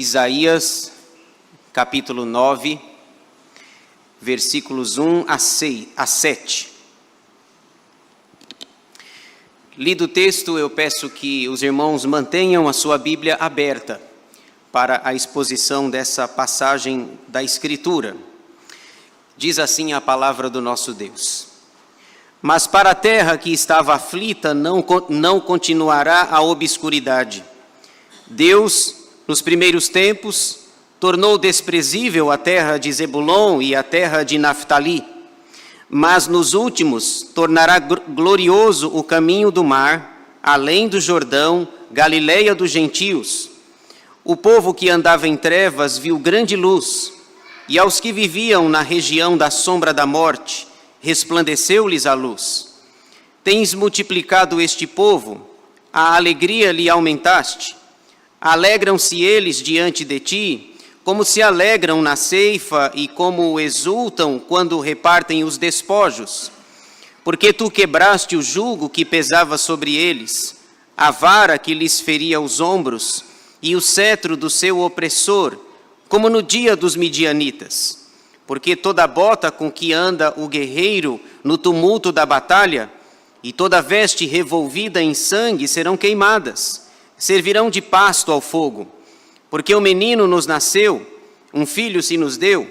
Isaías, capítulo 9, versículos 1 a 7. Lido o texto, eu peço que os irmãos mantenham a sua Bíblia aberta para a exposição dessa passagem da Escritura. Diz assim a palavra do nosso Deus: Mas para a terra que estava aflita não continuará a obscuridade. Deus, nos primeiros tempos, tornou desprezível a terra de Zebulon e a terra de Naftali, mas nos últimos tornará glorioso o caminho do mar, além do Jordão, Galileia dos gentios. O povo que andava em trevas viu grande luz, e aos que viviam na região da sombra da morte, resplandeceu-lhes a luz. Tens multiplicado este povo, a alegria lhe aumentaste. Alegram-se eles diante de ti, como se alegram na ceifa e como exultam quando repartem os despojos. Porque tu quebraste o jugo que pesava sobre eles, a vara que lhes feria os ombros e o cetro do seu opressor, como no dia dos midianitas. Porque toda bota com que anda o guerreiro no tumulto da batalha e toda veste revolvida em sangue serão queimadas, servirão de pasto ao fogo. Porque o menino nos nasceu, um filho se nos deu,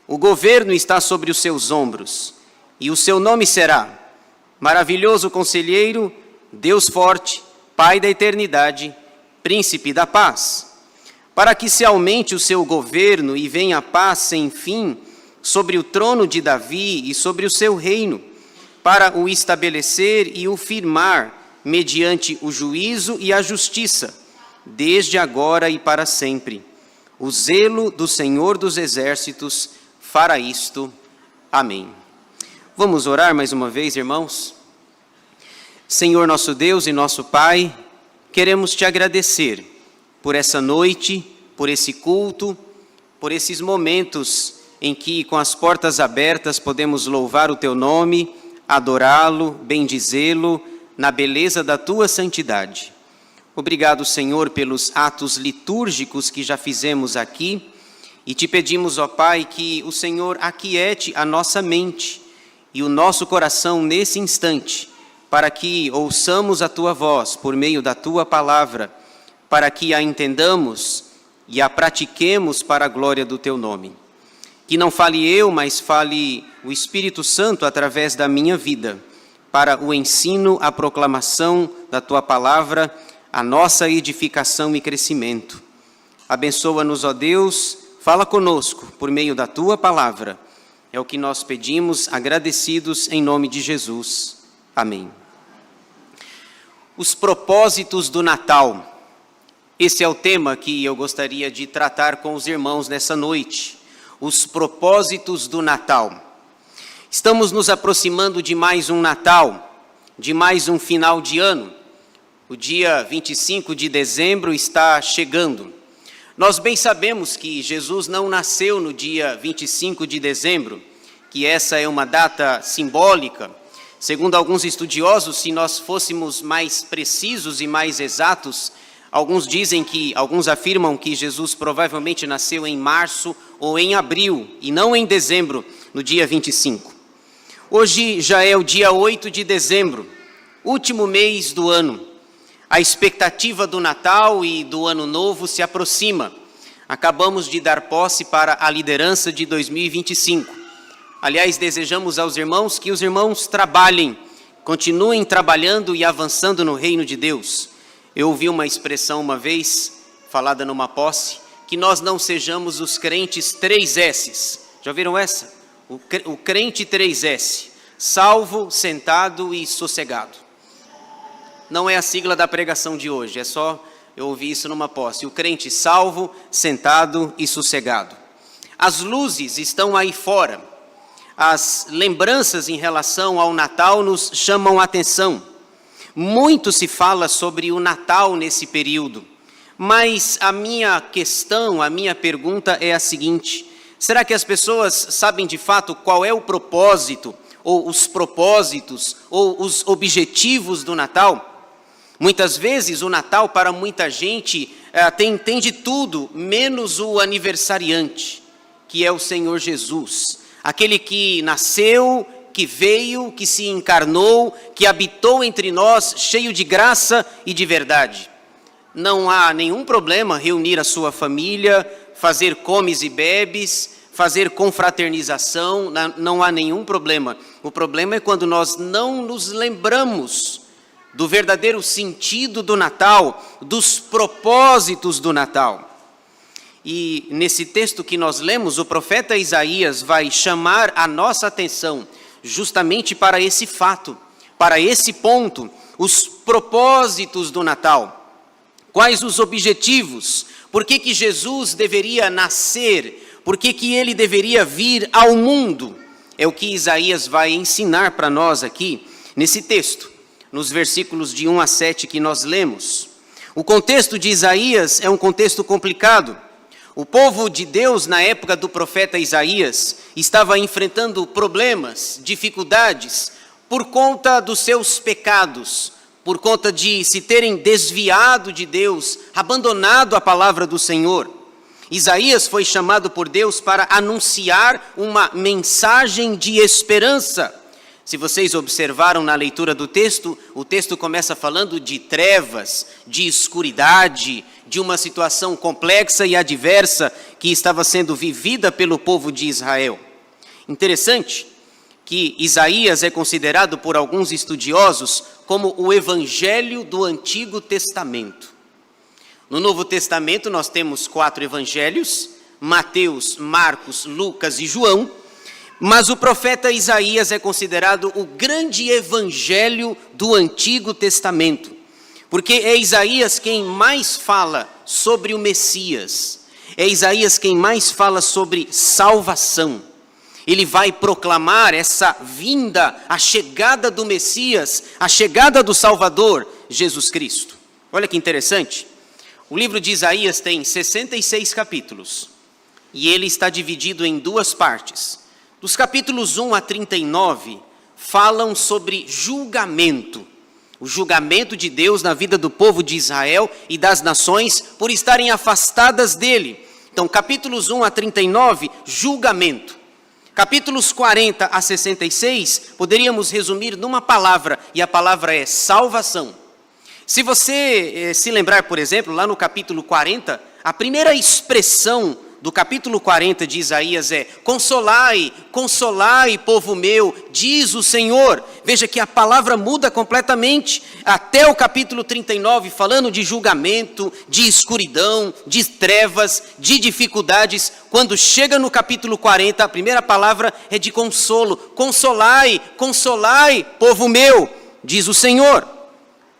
o governo está sobre os seus ombros, e o seu nome será Maravilhoso Conselheiro, Deus Forte, Pai da Eternidade, Príncipe da Paz. Para que se aumente o seu governo e venha a paz sem fim sobre o trono de Davi e sobre o seu reino, para o estabelecer e o firmar mediante o juízo e a justiça, desde agora e para sempre. O zelo do Senhor dos Exércitos fará isto. Amém. Vamos orar mais uma vez, irmãos? Senhor nosso Deus e nosso Pai, queremos te agradecer por essa noite, por esse culto, por esses momentos em que, com as portas abertas, podemos louvar o teu nome, adorá-lo, bendizê-lo, na beleza da tua santidade. Obrigado, Senhor, pelos atos litúrgicos que já fizemos aqui, e te pedimos, ó Pai, que o Senhor aquiete a nossa mente e o nosso coração nesse instante, para que ouçamos a tua voz por meio da tua palavra, para que a entendamos e a pratiquemos para a glória do teu nome. Que não fale eu, mas fale o Espírito Santo através da minha vida, para o ensino, a proclamação da tua palavra, a nossa edificação e crescimento. Abençoa-nos, ó Deus, fala conosco por meio da tua palavra. É o que nós pedimos, agradecidos em nome de Jesus. Amém. Os propósitos do Natal. Esse é o tema que eu gostaria de tratar com os irmãos nessa noite. Os propósitos do Natal. Estamos nos aproximando de mais um Natal, de mais um final de ano. O dia 25 de dezembro está chegando. Nós bem sabemos que Jesus não nasceu no dia 25 de dezembro, que essa é uma data simbólica. Segundo alguns estudiosos, se nós fôssemos mais precisos e mais exatos, alguns afirmam que Jesus provavelmente nasceu em março ou em abril, e não em dezembro, no dia 25. Hoje já é o dia 8 de dezembro, último mês do ano. A expectativa do Natal e do Ano Novo se aproxima. Acabamos de dar posse para a liderança de 2025. Aliás, desejamos aos irmãos que os irmãos trabalhem, continuem trabalhando e avançando no reino de Deus. Eu ouvi uma expressão uma vez, falada numa posse, que nós não sejamos os crentes 3S. Já viram essa? O crente 3S, salvo, sentado e sossegado. Não é a sigla da pregação de hoje, é só eu ouvi isso numa posse. O crente salvo, sentado e sossegado. As luzes estão aí fora. As lembranças em relação ao Natal nos chamam a atenção. Muito se fala sobre o Natal nesse período, mas a minha pergunta é a seguinte: será que as pessoas sabem de fato qual é o propósito, ou os propósitos, ou os objetivos do Natal? Muitas vezes o Natal para muita gente tem de tudo, menos o aniversariante, que é o Senhor Jesus. Aquele que nasceu, que veio, que se encarnou, que habitou entre nós, cheio de graça e de verdade. Não há nenhum problema reunir a sua família, fazer comes e bebes, fazer confraternização, não há nenhum problema. O problema é quando nós não nos lembramos do verdadeiro sentido do Natal, dos propósitos do Natal. E nesse texto que nós lemos, o profeta Isaías vai chamar a nossa atenção justamente para esse fato, para esse ponto, os propósitos do Natal. Quais os objetivos? Por que Jesus deveria nascer? Por que ele deveria vir ao mundo? É o que Isaías vai ensinar para nós aqui, nesse texto, nos versículos de 1 a 7 que nós lemos. O contexto de Isaías é um contexto complicado. O povo de Deus, na época do profeta Isaías, estava enfrentando problemas, dificuldades, por conta dos seus pecados, por conta de se terem desviado de Deus, abandonado a palavra do Senhor. Isaías foi chamado por Deus para anunciar uma mensagem de esperança. Se vocês observaram na leitura do texto, o texto começa falando de trevas, de escuridade, de uma situação complexa e adversa que estava sendo vivida pelo povo de Israel. Interessante que Isaías é considerado por alguns estudiosos como o evangelho do Antigo Testamento. No Novo Testamento nós temos 4 evangelhos, Mateus, Marcos, Lucas e João, mas o profeta Isaías é considerado o grande evangelho do Antigo Testamento, porque é Isaías quem mais fala sobre o Messias, é Isaías quem mais fala sobre salvação. Ele vai proclamar essa vinda, a chegada do Messias, a chegada do Salvador, Jesus Cristo. Olha que interessante. O livro de Isaías tem 66 capítulos e ele está dividido em 2 partes. Dos capítulos 1 a 39 falam sobre julgamento, o julgamento de Deus na vida do povo de Israel e das nações por estarem afastadas dele. Então, capítulos 1 a 39, julgamento. Capítulos 40 a 66, poderíamos resumir numa palavra, e a palavra é salvação. Se você se lembrar, por exemplo, lá no capítulo 40, a primeira expressão do capítulo 40 de Isaías é: consolai, consolai, povo meu, diz o Senhor. Veja que a palavra muda completamente, até o capítulo 39, falando de julgamento, de escuridão, de trevas, de dificuldades. Quando chega no capítulo 40, a primeira palavra é de consolo: consolai, consolai, povo meu, diz o Senhor.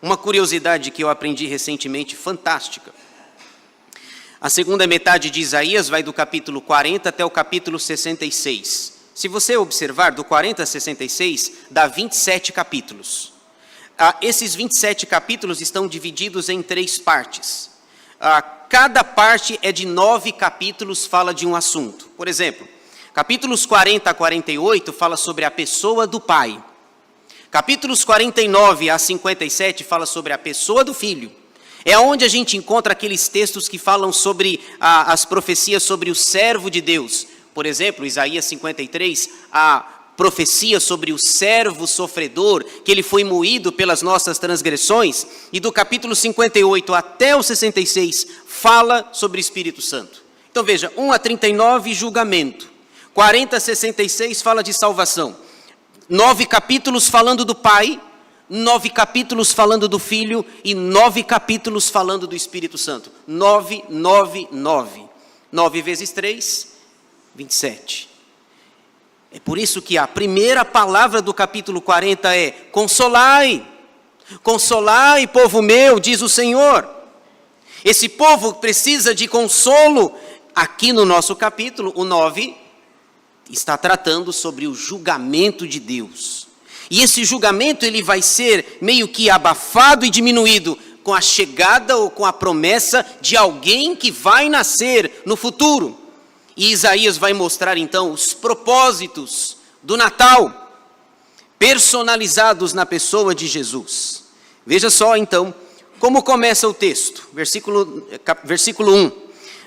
Uma curiosidade que eu aprendi recentemente, fantástica. A segunda metade de Isaías vai do capítulo 40 até o capítulo 66. Se você observar, do 40 a 66, dá 27 capítulos. Esses 27 capítulos estão divididos em 3 partes. Cada parte é de 9 capítulos, fala de um assunto. Por exemplo, capítulos 40 a 48 fala sobre a pessoa do Pai. Capítulos 49 a 57 fala sobre a pessoa do Filho. É onde a gente encontra aqueles textos que falam sobre as profecias sobre o servo de Deus. Por exemplo, Isaías 53, a profecia sobre o servo sofredor, que ele foi moído pelas nossas transgressões. E do capítulo 58 até o 66, fala sobre o Espírito Santo. Então veja, 1 a 39, julgamento. 40 a 66 fala de salvação. 9 capítulos falando do Pai, 9 capítulos falando do Filho e 9 capítulos falando do Espírito Santo. 9, 9, 9. 9 vezes 3, 27. É por isso que a primeira palavra do capítulo 40 é: consolai, consolai, povo meu, diz o Senhor. Esse povo precisa de consolo. Aqui no nosso capítulo, o 9, está tratando sobre o julgamento de Deus. E esse julgamento ele vai ser meio que abafado e diminuído com a chegada ou com a promessa de alguém que vai nascer no futuro. E Isaías vai mostrar então os propósitos do Natal, personalizados na pessoa de Jesus. Veja só então Como começa o texto? Versículo 1.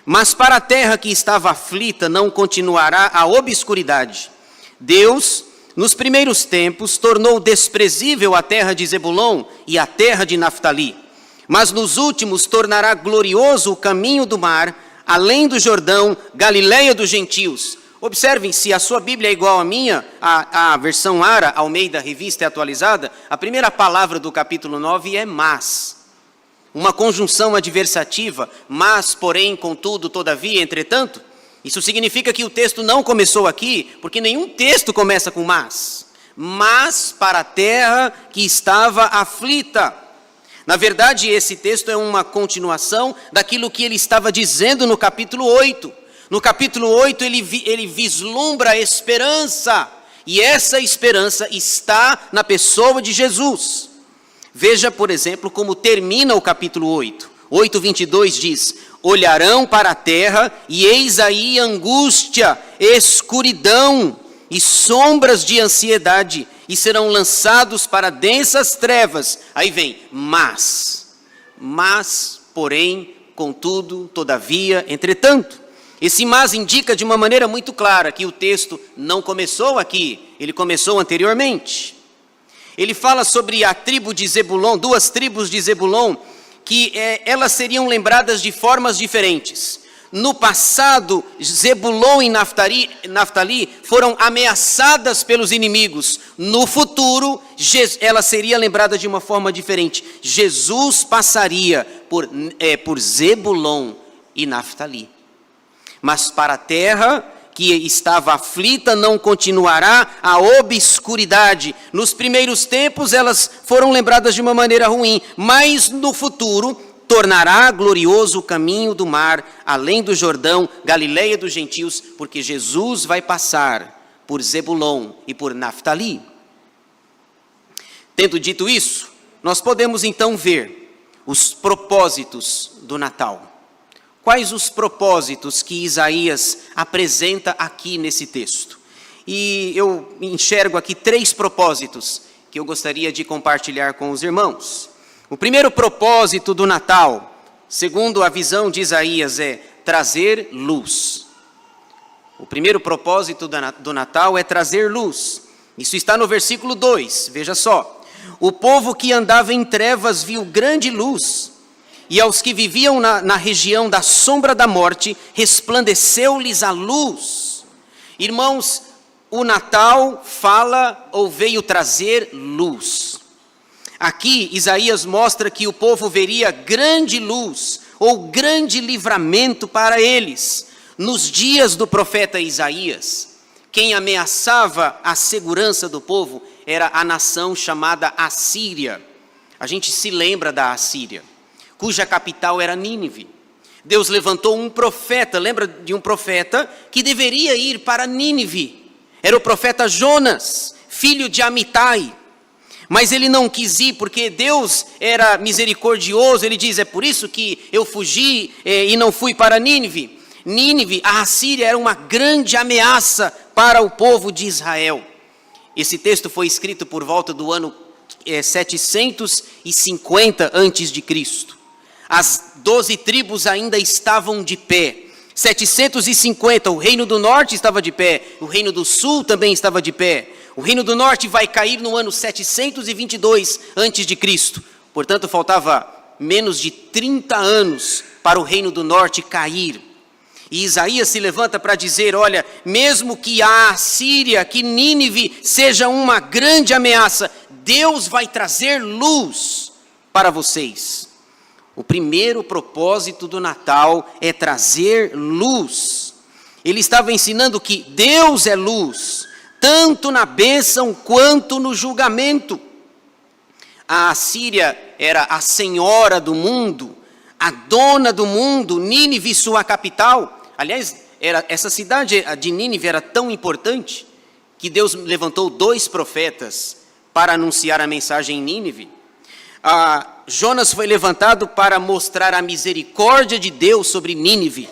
Mas para a terra que estava aflita não continuará a obscuridade. Deus, nos primeiros tempos, tornou desprezível a terra de Zebulon e a terra de Naftali. Mas nos últimos tornará glorioso o caminho do mar, além do Jordão, Galileia dos gentios. Observem, se a sua Bíblia é igual à minha, a versão ARA, Almeida, Revista e Atualizada, a primeira palavra do capítulo 9 é mas. Uma conjunção adversativa, mas, porém, contudo, todavia, entretanto. Isso significa que o texto não começou aqui, porque nenhum texto começa com mas. Mas para a terra que estava aflita. Na verdade, esse texto é uma continuação daquilo que ele estava dizendo no capítulo 8. No capítulo 8, ele vislumbra a esperança, e essa esperança está na pessoa de Jesus. Veja, por exemplo, como termina o capítulo 8. 8:22 diz: olharão para a terra, e eis aí angústia, escuridão e sombras de ansiedade, e serão lançados para densas trevas. Aí vem, mas, porém, contudo, todavia, entretanto. Esse mas indica de uma maneira muito clara que o texto não começou aqui, ele começou anteriormente. Ele fala sobre a tribo de Zebulon, duas tribos de Zebulon, que elas seriam lembradas de formas diferentes. No passado, Zebulon e Naftali foram ameaçadas pelos inimigos. No futuro, ela seria lembrada de uma forma diferente. Jesus passaria por Zebulon e Naftali. Mas para a terra que estava aflita não continuará a obscuridade. Nos primeiros tempos elas foram lembradas de uma maneira ruim, mas no futuro tornará glorioso o caminho do mar, além do Jordão, Galileia dos gentios, porque Jesus vai passar por Zebulon e por Naftali. Tendo dito isso, nós podemos então ver os propósitos do Natal. Quais os propósitos que Isaías apresenta aqui nesse texto? E eu enxergo aqui 3 propósitos que eu gostaria de compartilhar com os irmãos. O primeiro propósito do Natal, segundo a visão de Isaías, é trazer luz. O primeiro propósito do Natal é trazer luz. Isso está no versículo 2, veja só. O povo que andava em trevas viu grande luz. E aos que viviam na região da sombra da morte, resplandeceu-lhes a luz. Irmãos, o Natal fala ou veio trazer luz. Aqui, Isaías mostra que o povo veria grande luz, ou grande livramento para eles. Nos dias do profeta Isaías, quem ameaçava a segurança do povo era a nação chamada Assíria. A gente se lembra da Assíria, cuja capital era Nínive. Deus levantou um profeta, lembra de um profeta que deveria ir para Nínive? Era o profeta Jonas, filho de Amitai. Mas ele não quis ir porque Deus era misericordioso. Ele diz, é por isso que eu fugi e não fui para Nínive. Nínive, a Assíria, era uma grande ameaça para o povo de Israel. Esse texto foi escrito por volta do ano 750 a.C. As 12 tribos ainda estavam de pé. 750, o reino do norte estava de pé, o reino do sul também estava de pé. O reino do norte vai cair no ano 722 a.C. Portanto, faltava menos de 30 anos para o reino do norte cair. E Isaías se levanta para dizer, olha, mesmo que a Assíria, que Nínive seja uma grande ameaça, Deus vai trazer luz para vocês. O primeiro propósito do Natal é trazer luz. Ele estava ensinando que Deus é luz, tanto na bênção quanto no julgamento. A Assíria era a senhora do mundo, a dona do mundo, Nínive, sua capital. Aliás, essa cidade de Nínive era tão importante que Deus levantou 2 profetas para anunciar a mensagem em Nínive. Jonas foi levantado para mostrar a misericórdia de Deus sobre Nínive.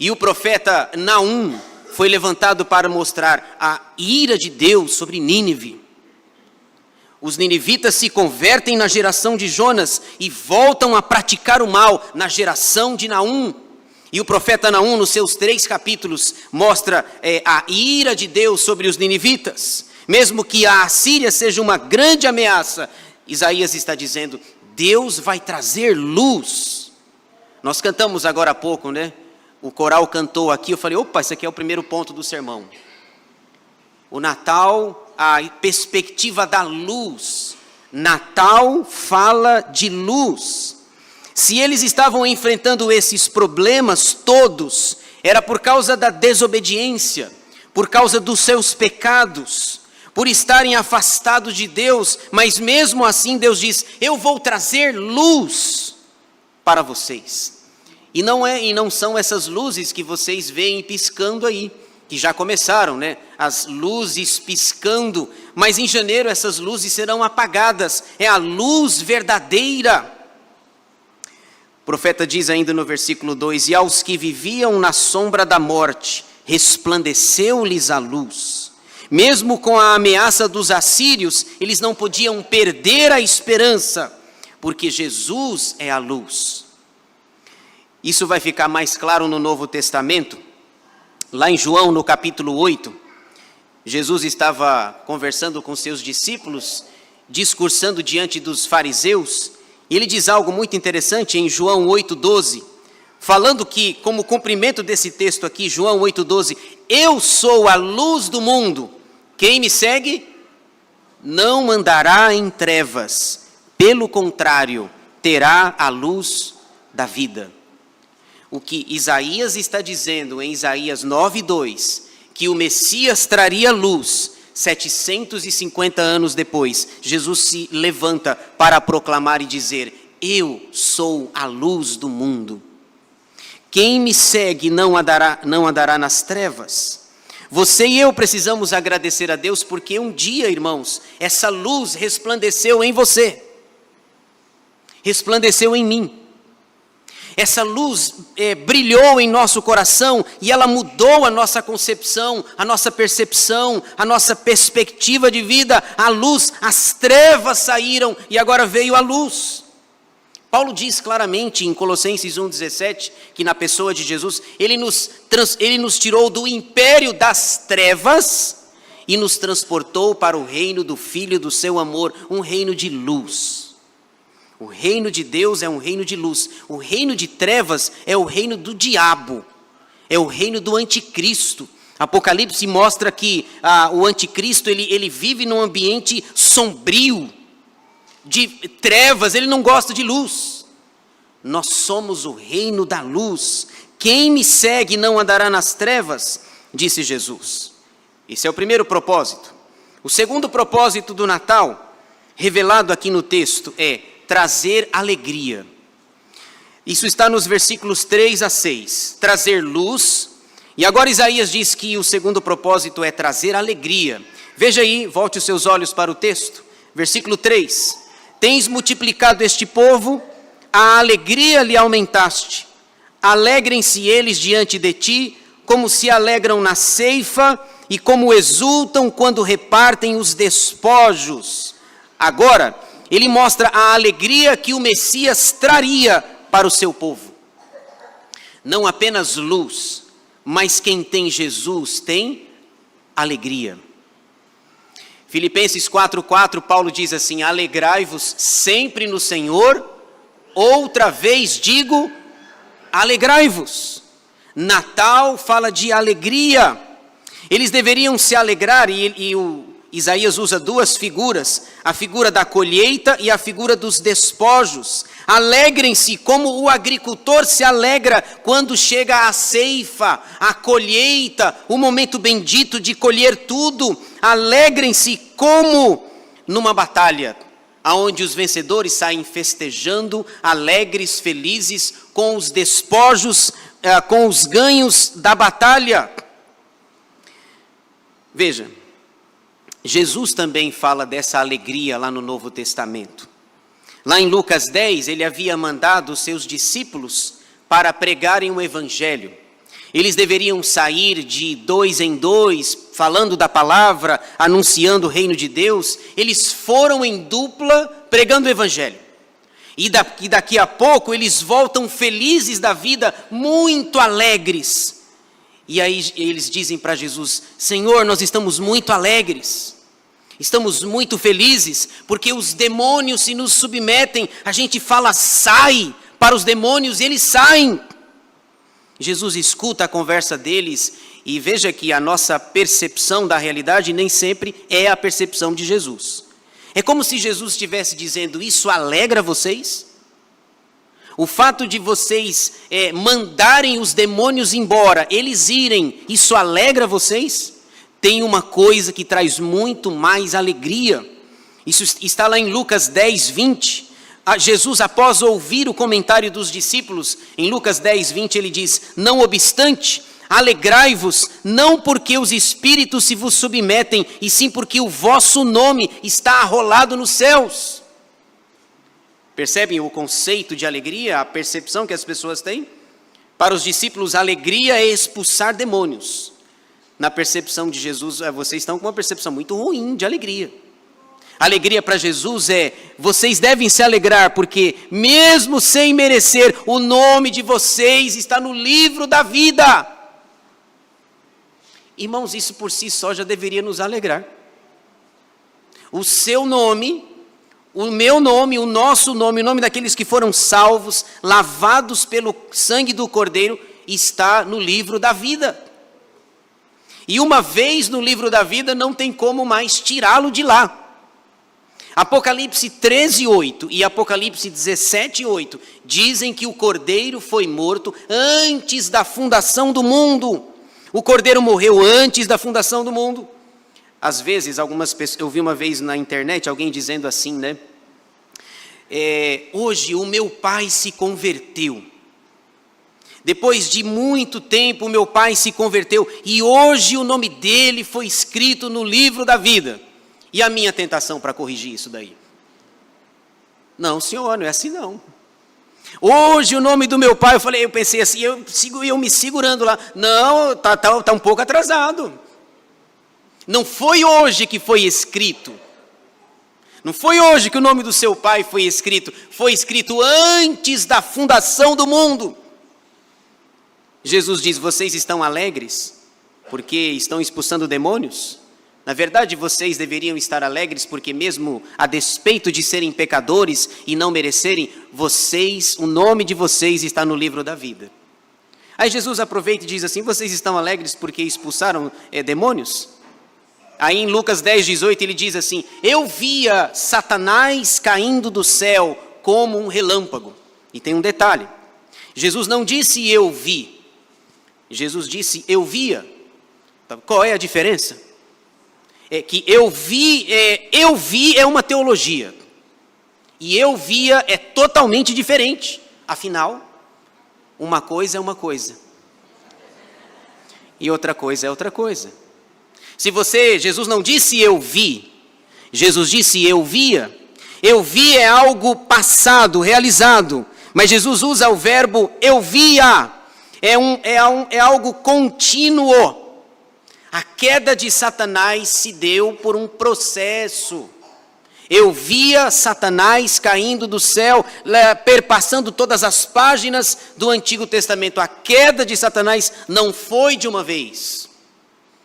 E o profeta Naum foi levantado para mostrar a ira de Deus sobre Nínive. Os ninivitas se convertem na geração de Jonas e voltam a praticar o mal na geração de Naum. E o profeta Naum, nos seus 3 capítulos, mostra a ira de Deus sobre os ninivitas. Mesmo que a Assíria seja uma grande ameaça, Isaías está dizendo, Deus vai trazer luz. Nós cantamos agora há pouco, né? O coral cantou aqui, eu falei, opa, esse aqui é o primeiro ponto do sermão. O Natal, a perspectiva da luz. Natal fala de luz. Se eles estavam enfrentando esses problemas todos, era por causa da desobediência, por causa dos seus pecados, por estarem afastados de Deus, mas mesmo assim Deus diz, eu vou trazer luz para vocês. E não são essas luzes que vocês veem piscando aí, que já começaram, né? As luzes piscando, mas em janeiro essas luzes serão apagadas, é a luz verdadeira. O profeta diz ainda no versículo 2, e aos que viviam na sombra da morte, resplandeceu-lhes a luz. Mesmo com a ameaça dos assírios, eles não podiam perder a esperança, porque Jesus é a luz. Isso vai ficar mais claro no Novo Testamento. Lá em João, no capítulo 8, Jesus estava conversando com seus discípulos, discursando diante dos fariseus, e ele diz algo muito interessante em João 8,12, falando que, como cumprimento desse texto aqui, João 8,12, eu sou a luz do mundo, quem me segue não andará em trevas, pelo contrário, terá a luz da vida. O que Isaías está dizendo em Isaías 9,2, que o Messias traria luz, 750 anos depois, Jesus se levanta para proclamar e dizer, eu sou a luz do mundo. Quem me segue não andará nas trevas. Você e eu precisamos agradecer a Deus, porque um dia, irmãos, essa luz resplandeceu em você, resplandeceu em mim. Essa luz brilhou em nosso coração e ela mudou a nossa concepção, a nossa percepção, a nossa perspectiva de vida. A luz, as trevas saíram e agora veio a luz. Paulo diz claramente em Colossenses 1,17 que na pessoa de Jesus, ele nos tirou do império das trevas e nos transportou para o reino do Filho do seu amor, um reino de luz. O reino de Deus é um reino de luz. O reino de trevas é o reino do diabo. É o reino do anticristo. Apocalipse mostra que o anticristo ele vive num ambiente sombrio, de trevas, ele não gosta de luz. Nós somos o reino da luz. Quem me segue não andará nas trevas, disse Jesus. Esse é o primeiro propósito. O segundo propósito do Natal, revelado aqui no texto, é trazer alegria. Isso está nos versículos 3 a 6. Trazer luz. E agora Isaías diz que o segundo propósito é trazer alegria. Veja aí, volte os seus olhos para o texto. Versículo 3. Tens multiplicado este povo, a alegria lhe aumentaste. Alegrem-se eles diante de ti, como se alegram na ceifa, e como exultam quando repartem os despojos. Agora, ele mostra a alegria que o Messias traria para o seu povo. Não apenas luz, mas quem tem Jesus tem alegria. Filipenses 4,4, Paulo diz assim, alegrai-vos sempre no Senhor, outra vez digo, alegrai-vos. Natal fala de alegria. Eles deveriam se alegrar e o Isaías usa duas figuras, a figura da colheita e a figura dos despojos. Alegrem-se como o agricultor se alegra quando chega a ceifa, a colheita, o momento bendito de colher tudo. Alegrem-se como numa batalha, onde os vencedores saem festejando, alegres, felizes, com os despojos, com os ganhos da batalha. Veja, Jesus também fala dessa alegria lá no Novo Testamento. Lá em Lucas 10, ele havia mandado os seus discípulos para pregarem o Evangelho. Eles deveriam sair de 2 em 2, falando da palavra, anunciando o reino de Deus. Eles foram em dupla, pregando o evangelho. E daqui a pouco eles voltam felizes da vida, muito alegres. E aí eles dizem para Jesus: Senhor, nós estamos muito alegres. Estamos muito felizes, porque os demônios se nos submetem. A gente fala, sai, para os demônios, e eles saem. Jesus escuta a conversa deles, e veja que a nossa percepção da realidade nem sempre é a percepção de Jesus. É como se Jesus estivesse dizendo: isso alegra vocês? O fato de vocês mandarem os demônios embora, eles irem, isso alegra vocês? Tem uma coisa que traz muito mais alegria. Isso está lá em Lucas 10, 20. Jesus, após ouvir o comentário dos discípulos, em Lucas 10, 20, ele diz: não obstante, alegrai-vos, não porque os espíritos se vos submetem, e sim porque o vosso nome está arrolado nos céus. Percebem o conceito de alegria, a percepção que as pessoas têm? Para os discípulos, alegria é expulsar demônios. Na percepção de Jesus, vocês estão com uma percepção muito ruim de alegria. Alegria para Jesus é: vocês devem se alegrar, porque mesmo sem merecer, o nome de vocês está no livro da vida. Irmãos, isso por si só já deveria nos alegrar. O seu nome, o meu nome, o nosso nome, o nome daqueles que foram salvos, lavados pelo sangue do Cordeiro, está no livro da vida. E uma vez no livro da vida, não tem como mais tirá-lo de lá. Apocalipse 13, 8 e Apocalipse 17, 8 dizem que o Cordeiro foi morto antes da fundação do mundo. O Cordeiro morreu antes da fundação do mundo. Às vezes, algumas pessoas, eu vi uma vez na internet alguém dizendo assim, né? Hoje o meu pai se converteu. Depois de muito tempo, o meu pai se converteu e hoje o nome dele foi escrito no livro da vida. E a minha tentação para corrigir isso daí? Não, senhor, não é assim não. Hoje o nome do meu pai, eu pensei assim, eu me segurando lá. Não, tá um pouco atrasado. Não foi hoje que foi escrito. Não foi hoje que o nome do seu pai foi escrito. Foi escrito antes da fundação do mundo. Jesus diz: vocês estão alegres porque estão expulsando demônios? Na verdade, vocês deveriam estar alegres porque mesmo a despeito de serem pecadores e não merecerem, o nome de vocês está no livro da vida. Aí Jesus aproveita e diz assim: vocês estão alegres porque expulsaram demônios? Aí em Lucas 10, 18 ele diz assim: eu via Satanás caindo do céu como um relâmpago. E tem um detalhe: Jesus não disse eu vi. Jesus disse eu via. Qual é a diferença? É que eu vi é uma teologia. E eu via é totalmente diferente. Afinal, uma coisa é uma coisa. E outra coisa é outra coisa. Jesus não disse eu vi. Jesus disse eu via. Eu vi é algo passado, realizado. Mas Jesus usa o verbo eu via. É algo contínuo. A queda de Satanás se deu por um processo. Eu via Satanás caindo do céu, perpassando todas as páginas do Antigo Testamento. A queda de Satanás não foi de uma vez.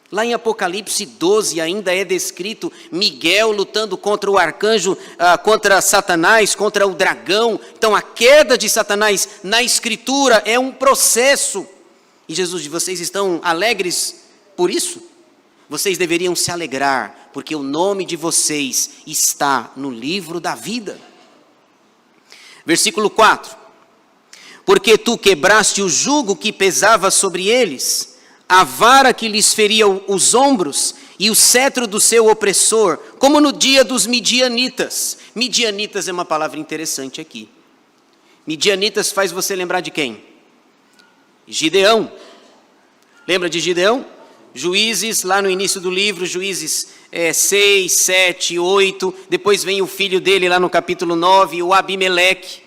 Lá em Apocalipse 12 ainda é descrito Miguel lutando contra o arcanjo, contra Satanás, contra o dragão. Então a queda de Satanás na Escritura é um processo. E Jesus diz: vocês estão alegres por isso? Vocês deveriam se alegrar, porque o nome de vocês está no livro da vida. Versículo 4. Porque tu quebraste o jugo que pesava sobre eles, a vara que lhes feria os ombros e o cetro do seu opressor, como no dia dos midianitas. Midianitas é uma palavra interessante aqui. Midianitas faz você lembrar de quem? Gideão. Lembra de Gideão? Juízes, lá no início do livro, Juízes 6, 7, 8. Depois vem o filho dele lá no capítulo 9, o Abimeleque.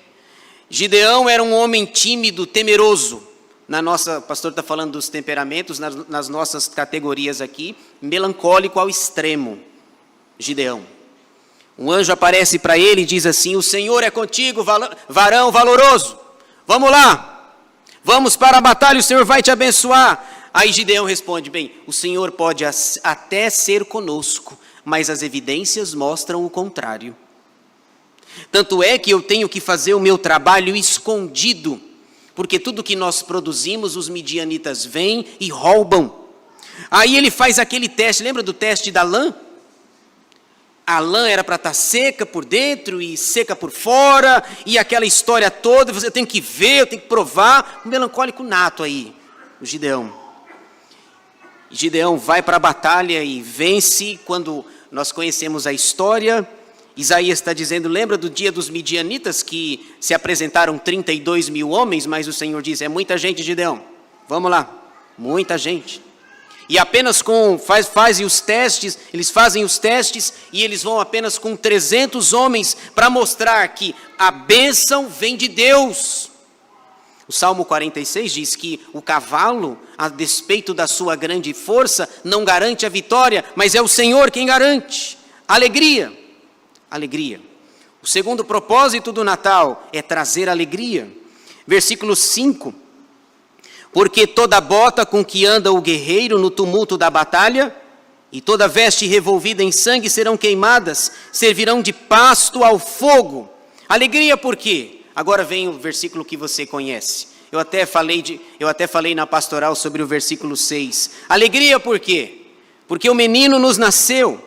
Gideão era um homem tímido, temeroso. o pastor está falando dos temperamentos, nas nossas categorias aqui, melancólico ao extremo, Gideão. Um anjo aparece para ele e diz assim: o Senhor é contigo, varão valoroso, vamos lá, vamos para a batalha, o Senhor vai te abençoar. Aí Gideão responde: bem, o Senhor pode até ser conosco, mas as evidências mostram o contrário. Tanto é que eu tenho que fazer o meu trabalho escondido, porque tudo que nós produzimos, os midianitas vêm e roubam. Aí ele faz aquele teste, lembra do teste da lã? A lã era para estar seca por dentro e seca por fora, e aquela história toda, você tem que ver, eu tenho que provar, um melancólico nato aí, o Gideão. Gideão vai para a batalha e vence. Quando nós conhecemos a história, Isaías está dizendo, lembra do dia dos midianitas, que se apresentaram 32 mil homens, mas o Senhor diz, é muita gente, Gideão, vamos lá, muita gente. E apenas fazem os testes, eles fazem os testes e eles vão apenas com 300 homens para mostrar que a bênção vem de Deus. O Salmo 46 diz que o cavalo, a despeito da sua grande força, não garante a vitória, mas é o Senhor quem garante. Alegria. Alegria. O segundo propósito do Natal é trazer alegria. Versículo 5. Porque toda bota com que anda o guerreiro no tumulto da batalha, e toda veste revolvida em sangue serão queimadas, servirão de pasto ao fogo. Alegria por quê? Agora vem o versículo que você conhece. Eu até falei na pastoral sobre o versículo 6. Alegria por quê? Porque o menino nos nasceu,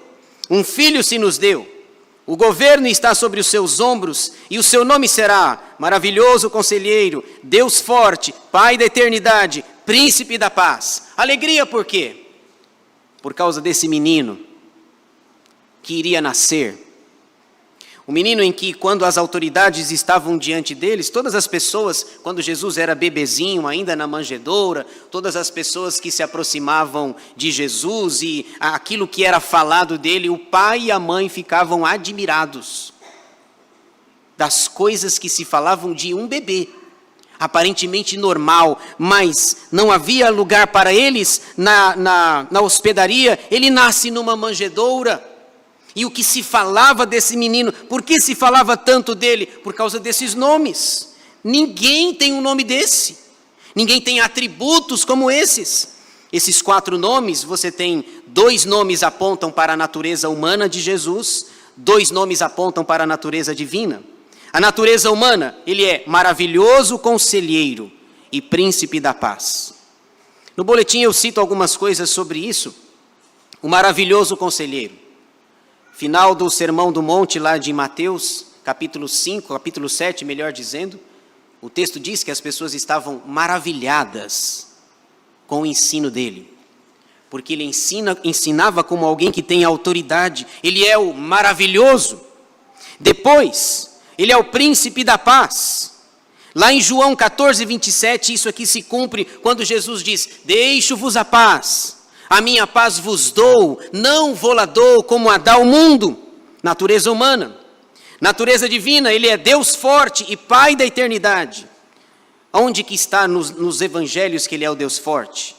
um filho se nos deu. O governo está sobre os seus ombros, e o seu nome será Maravilhoso Conselheiro, Deus Forte, Pai da Eternidade, Príncipe da Paz. Alegria por quê? Por causa desse menino que iria nascer. O menino em que, quando as autoridades estavam diante deles, todas as pessoas, quando Jesus era bebezinho, ainda na manjedoura, todas as pessoas que se aproximavam de Jesus e aquilo que era falado dele, o pai e a mãe ficavam admirados das coisas que se falavam de um bebê, aparentemente normal, mas não havia lugar para eles na hospedaria. Ele nasce numa manjedoura. E o que se falava desse menino, por que se falava tanto dele? Por causa desses nomes. Ninguém tem um nome desse. Ninguém tem atributos como esses. Esses 4 nomes, você tem 2 nomes apontam para a natureza humana de Jesus, 2 nomes apontam para a natureza divina. A natureza humana, ele é maravilhoso conselheiro e príncipe da paz. No boletim eu cito algumas coisas sobre isso. O maravilhoso conselheiro. Final do Sermão do Monte, lá de Mateus, capítulo 5, capítulo 7, melhor dizendo, o texto diz que as pessoas estavam maravilhadas com o ensino dele, porque ele ensinava como alguém que tem autoridade. Ele é o maravilhoso. Depois, ele é o príncipe da paz. Lá em João 14, 27, isso aqui se cumpre quando Jesus diz, deixo-vos a paz. A minha paz vos dou, não vou-la dou como a dá o mundo. Natureza humana. Natureza divina, ele é Deus forte e Pai da eternidade. Onde que está nos evangelhos que ele é o Deus forte?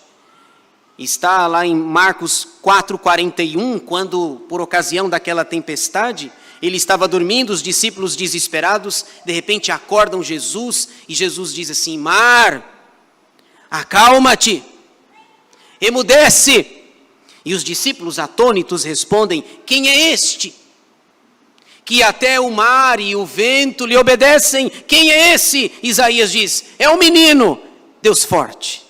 Está lá em Marcos 4:41, quando, por ocasião daquela tempestade, ele estava dormindo, os discípulos desesperados, de repente acordam Jesus, e Jesus diz assim, mar, acalma-te. Emudece. E os discípulos atônitos respondem, quem é este? Que até o mar e o vento lhe obedecem. Quem é esse? Isaías diz, é um menino, Deus forte.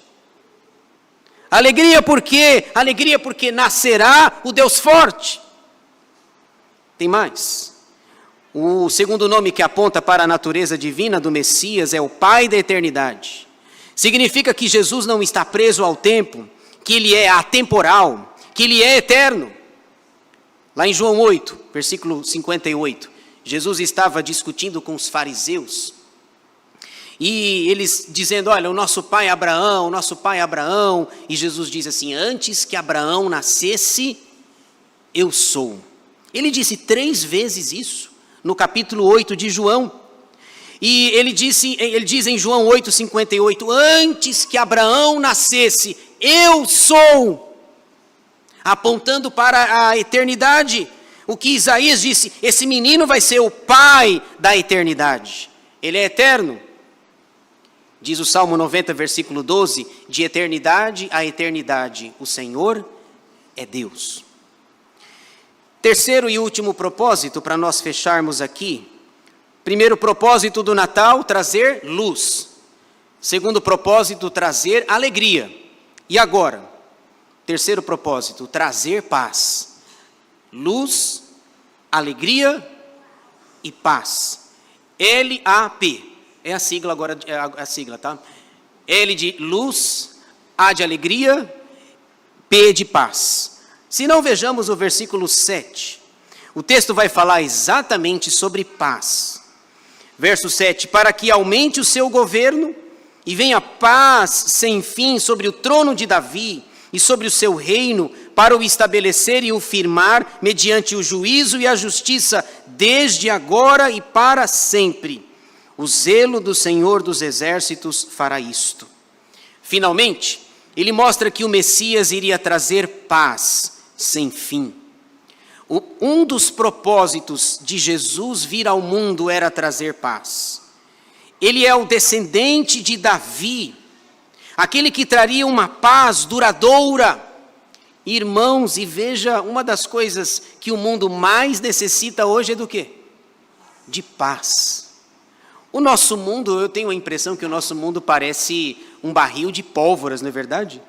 Alegria por quê? Alegria porque nascerá o Deus forte. Tem mais. O segundo nome que aponta para a natureza divina do Messias é o Pai da eternidade. Significa que Jesus não está preso ao tempo, que ele é atemporal, que ele é eterno. Lá em João 8, versículo 58, Jesus estava discutindo com os fariseus, e eles dizendo, olha, o nosso pai Abraão, e Jesus diz assim, antes que Abraão nascesse, eu sou. Ele disse 3 vezes isso, no capítulo 8 de João. E ele diz em João 8,58, antes que Abraão nascesse, eu sou, apontando para a eternidade. O que Isaías disse, esse menino vai ser o pai da eternidade. Ele é eterno. Diz o Salmo 90, versículo 12, de eternidade a eternidade, o Senhor é Deus. Terceiro e último propósito, para nós fecharmos aqui. Primeiro propósito do Natal, trazer luz. Segundo propósito, trazer alegria. E agora, terceiro propósito, trazer paz. Luz, alegria e paz. L-A-P. É a sigla agora, é a sigla, tá? L de luz, A de alegria, P de paz. Se não, vejamos o versículo 7. O texto vai falar exatamente sobre paz. Verso 7, para que aumente o seu governo e venha paz sem fim sobre o trono de Davi e sobre o seu reino, para o estabelecer e o firmar mediante o juízo e a justiça, desde agora e para sempre. O zelo do Senhor dos Exércitos fará isto. Finalmente, ele mostra que o Messias iria trazer paz sem fim. Um dos propósitos de Jesus vir ao mundo era trazer paz. Ele é o descendente de Davi, aquele que traria uma paz duradoura. Irmãos, e veja, uma das coisas que o mundo mais necessita hoje é do quê? De paz. O nosso mundo, eu tenho a impressão que o nosso mundo parece um barril de pólvoras, não é verdade?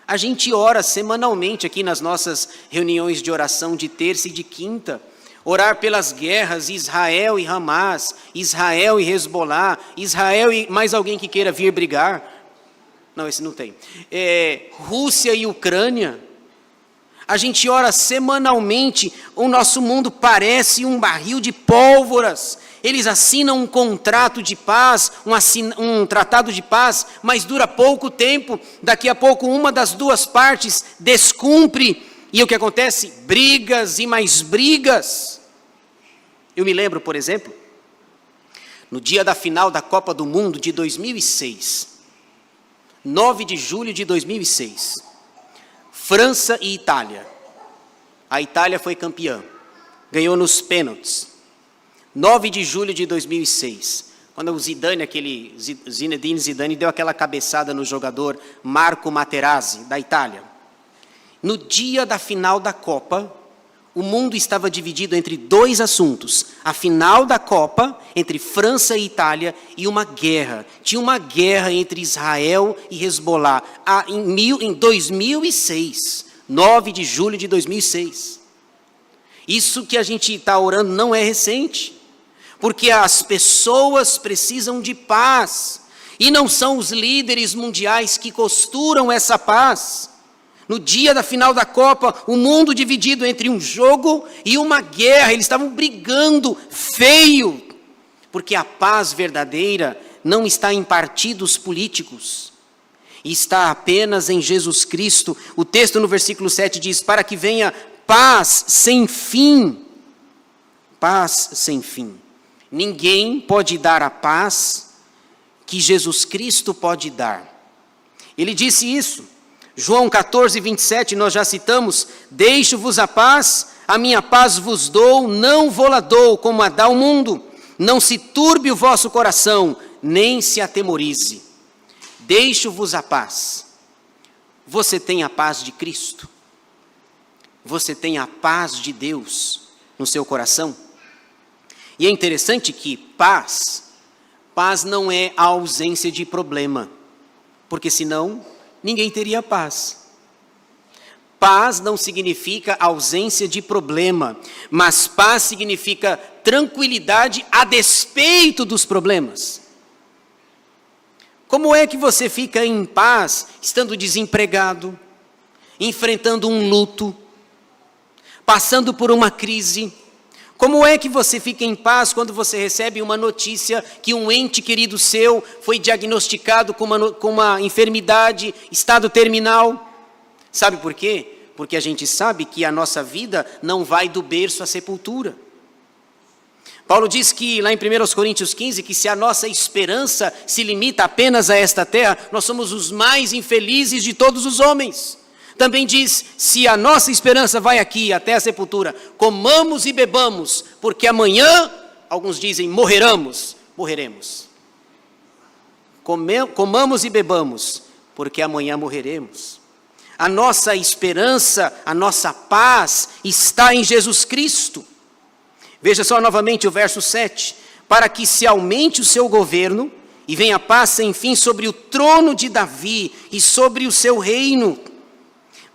A gente ora semanalmente aqui nas nossas reuniões de oração de terça e de quinta. Orar pelas guerras, Israel e Hamas, Israel e Hezbollah, Israel e mais alguém que queira vir brigar. Não, esse não tem. Rússia e Ucrânia. A gente ora semanalmente, o nosso mundo parece um barril de pólvoras. Eles assinam um contrato de paz, um tratado de paz, mas dura pouco tempo. Daqui a pouco uma das duas partes descumpre. E o que acontece? Brigas e mais brigas. Eu me lembro, por exemplo, no dia da final da Copa do Mundo de 2006, 9 de julho de 2006, França e Itália. A Itália foi campeã, ganhou nos pênaltis. 9 de julho de 2006, quando o Zinedine Zidane deu aquela cabeçada no jogador Marco Materazzi, da Itália. No dia da final da Copa, o mundo estava dividido entre dois assuntos. A final da Copa, entre França e Itália, e uma guerra. Tinha uma guerra entre Israel e Hezbollah, em 2006, 9 de julho de 2006. Isso que a gente está orando não é recente. Porque as pessoas precisam de paz, e não são os líderes mundiais que costuram essa paz. No dia da final da Copa, o mundo dividido entre um jogo e uma guerra, eles estavam brigando feio, porque a paz verdadeira não está em partidos políticos, está apenas em Jesus Cristo. O texto no versículo 7 diz, para que venha paz sem fim. Paz sem fim. Ninguém pode dar a paz que Jesus Cristo pode dar. Ele disse isso. João 14, 27, nós já citamos, deixo-vos a paz, a minha paz vos dou, não vou-la dou como a dá o mundo. Não se turbe o vosso coração, nem se atemorize. Deixo-vos a paz. Você tem a paz de Cristo? Você tem a paz de Deus no seu coração? E é interessante que paz não é a ausência de problema, porque senão ninguém teria paz. Paz não significa ausência de problema, mas paz significa tranquilidade a despeito dos problemas. Como é que você fica em paz estando desempregado, enfrentando um luto, passando por uma crise? Como é que você fica em paz quando você recebe uma notícia que um ente querido seu foi diagnosticado com uma enfermidade, estado terminal? Sabe por quê? Porque a gente sabe que a nossa vida não vai do berço à sepultura. Paulo diz que lá em 1 Coríntios 15, que se a nossa esperança se limita apenas a esta terra, nós somos os mais infelizes de todos os homens. Também diz, se a nossa esperança vai aqui até a sepultura, comamos e bebamos, porque amanhã, alguns dizem, morreremos. Comamos e bebamos, porque amanhã morreremos. A nossa esperança, a nossa paz está em Jesus Cristo. Veja só novamente o verso 7. Para que se aumente o seu governo e venha paz sem fim sobre o trono de Davi e sobre o seu reino,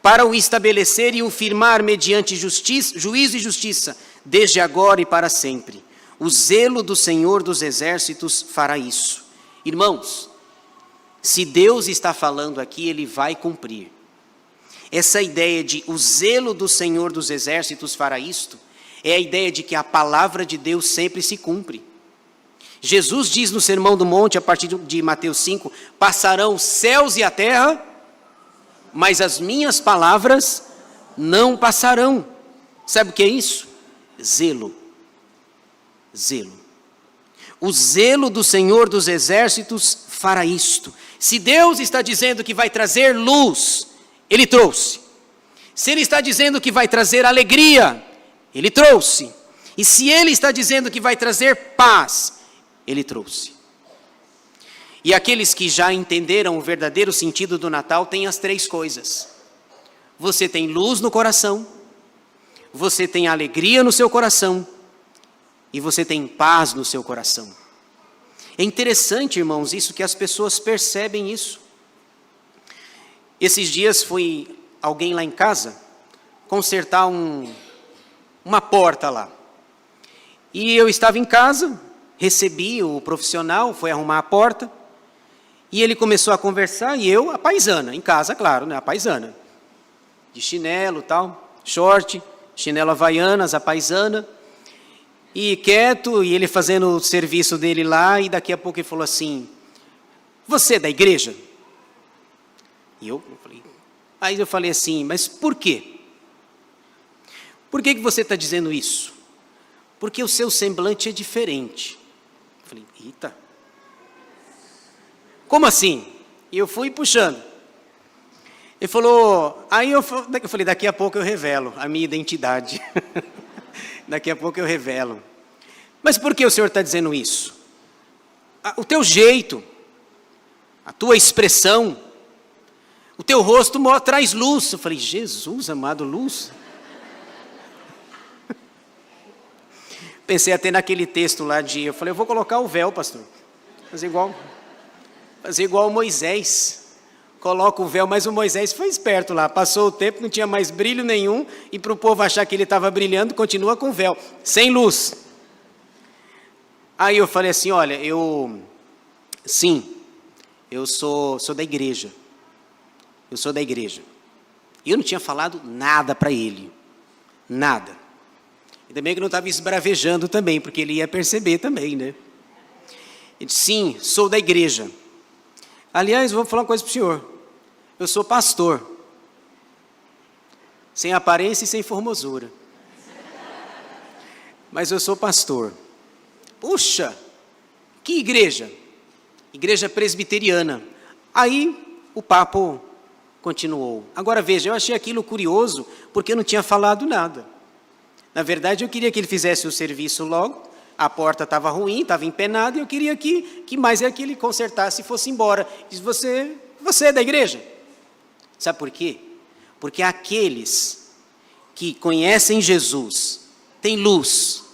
para o estabelecer e o firmar mediante juízo e justiça, desde agora e para sempre. O zelo do Senhor dos Exércitos fará isso. Irmãos, se Deus está falando aqui, Ele vai cumprir. Essa ideia de o zelo do Senhor dos Exércitos fará isto, é a ideia de que a palavra de Deus sempre se cumpre. Jesus diz no Sermão do Monte, a partir de Mateus 5, passarão os céus e a terra, mas as minhas palavras não passarão. Sabe o que é isso? Zelo. Zelo. O zelo do Senhor dos Exércitos fará isto. Se Deus está dizendo que vai trazer luz, Ele trouxe. Se Ele está dizendo que vai trazer alegria, Ele trouxe. E se Ele está dizendo que vai trazer paz, Ele trouxe. E aqueles que já entenderam o verdadeiro sentido do Natal têm as três coisas. Você tem luz no coração, você tem alegria no seu coração e você tem paz no seu coração. É interessante, irmãos, isso que as pessoas percebem isso. Esses dias foi alguém lá em casa consertar uma porta lá. E eu estava em casa, recebi o profissional, foi arrumar a porta, e ele começou a conversar, e eu, a paisana, em casa, claro, né, a paisana, de chinelo, tal, short, chinelo havaianas, a paisana, e quieto, e ele fazendo o serviço dele lá, e daqui a pouco ele falou assim, você é da igreja? E aí eu falei assim, mas por quê? Por que você está dizendo isso? Porque o seu semblante é diferente. Eu falei, eita. Como assim? E eu fui puxando. Ele falou, aí eu falei, daqui a pouco eu revelo a minha identidade. Daqui a pouco eu revelo. Mas por que o senhor está dizendo isso? O teu jeito, a tua expressão, o teu rosto traz luz. Eu falei, Jesus amado, luz? Pensei até naquele texto lá eu falei, eu vou colocar o véu, pastor. Fazer igual Moisés. Coloca o véu, mas o Moisés foi esperto lá. Passou o tempo, não tinha mais brilho nenhum, e para o povo achar que ele estava brilhando, continua com o véu, sem luz. Aí eu falei assim, olha, eu sou da igreja. Eu sou da igreja. E eu não tinha falado nada para ele. Nada. Ainda bem que eu não estava esbravejando também, porque ele ia perceber também, né? Ele disse, sim, sou da igreja. Aliás, vou falar uma coisa para o senhor. Eu sou pastor. Sem aparência e sem formosura. Mas eu sou pastor. Puxa, que igreja? Igreja presbiteriana. Aí o papo continuou. Agora veja, eu achei aquilo curioso, porque eu não tinha falado nada. Na verdade, eu queria que ele fizesse o serviço logo. A porta estava ruim, estava empenada, e eu queria que mais é que ele consertasse e fosse embora. Diz, você é da igreja? Sabe por quê? Porque aqueles que conhecem Jesus têm luz,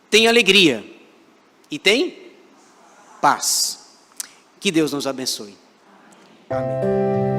têm alegria e têm paz. Que Deus nos abençoe. Amém.